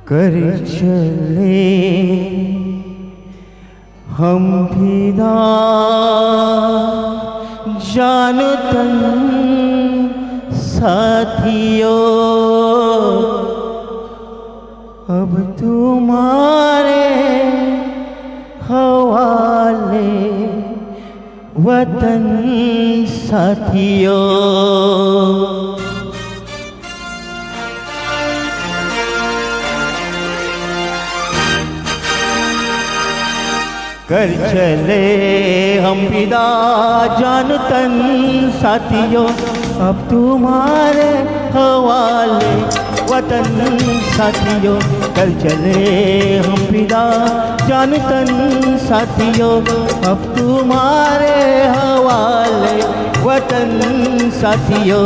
कर चले हम फिदा जान तन साथियों, अब तुम्हारे हवाले वतन साथियों। कर चले हम फिदा जान तन साथियों, अब तुम्हारे हवाले वतन साथियों। कर चले हम फिदा जान तन साथियों, अब तुम्हारे हवाले वतन साथियों।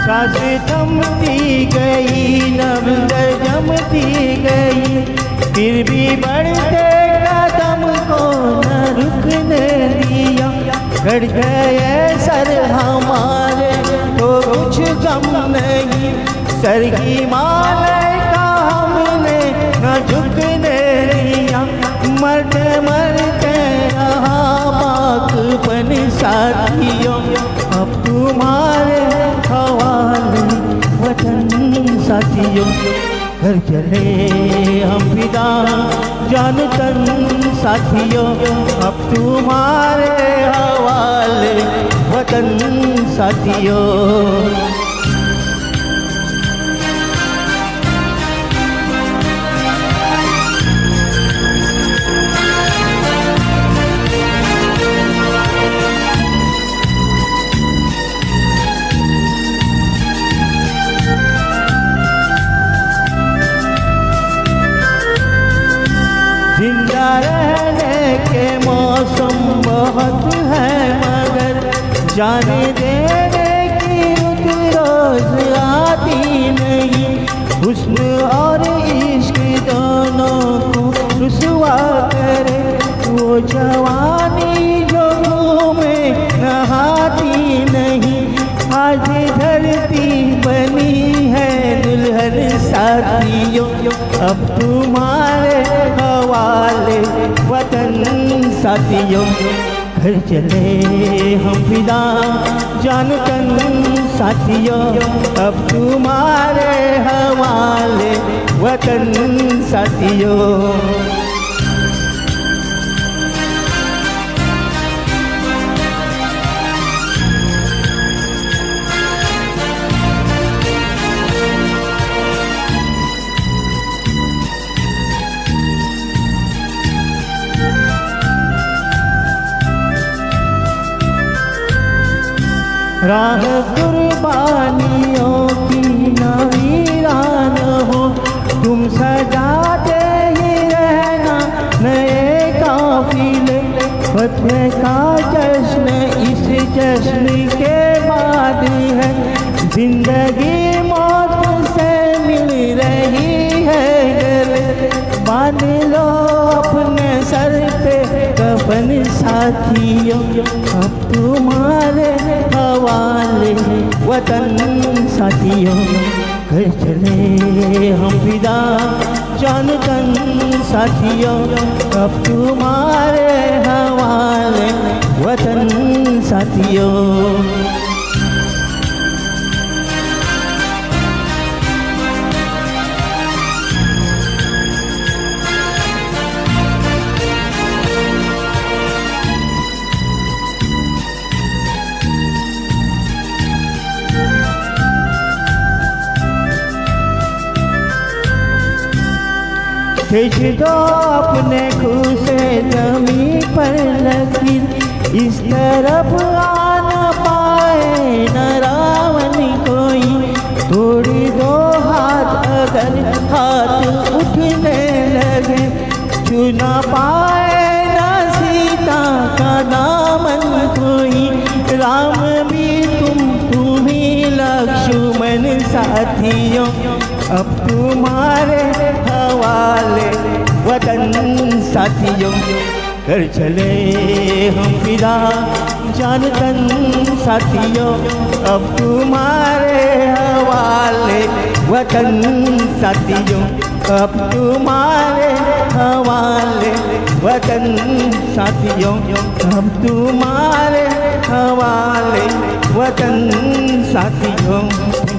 सांसें थमती गई, नब्ज़ें जमती गई, फिर भी बढ़ते कदम को न रुकने दिया। कट गए सर हमारे तो कुछ गम नहीं, सर की माले का हमने न झुकने दिया। मरते मरते रहा बाक़पन साथियों, अब तुम्हारे हवाले वतन साथियों। कर चले हम फिदा जान तन साथियों, अब तुम्हारे हवाले वतन साथियों। जिंदा रहने के मौसम बहुत है, मगर जाने देने की रुत रोज आती नहीं। हुस्न और इश्क दोनों को रुसवा करे वो जवानी जो घूमे नहाती नहीं। आज धरती बनी है दुल्हन साथियों, अब तुम्हारे हवाले वतन साथियों। घर चले हम फिदा जान तन साथियों, अब तुम्हारे हवाले वतन साथियों। राह कुर्बानियों की न वीरान हो, तुम सजाते ही रहना नए काफिले। फतह का जश्न इस जश्न के बाद है, जिंदगी मौत से मिल रही है गले। बांध लो अपने सर पे कफन साथियों, अब तुम्हारे हवाले वतन साथियों। घर चले हम फिदा जान तन साथियों, अब तुम्हारे हवाले वतन साथियों। खींच दो अपने खुद से ज़मीं पर लकीर, इस तरफ आ न पाए न रावण कोई। तोड़ दो हाथ अगर हाथ उठने लगे, छू न पाए न सीता का दामन कोई, राम भी तुम्हें लक्ष्मण साथियों, अब तुम्हारे हवाले वतन साथियों, कर चले हम विदा जान तन साथियों, अब तुम्हारे हवाले वतन साथियों, अब तुम्हारे हवाले वतन साथियों, अब तुम्हारे हवाले वतन साथियों।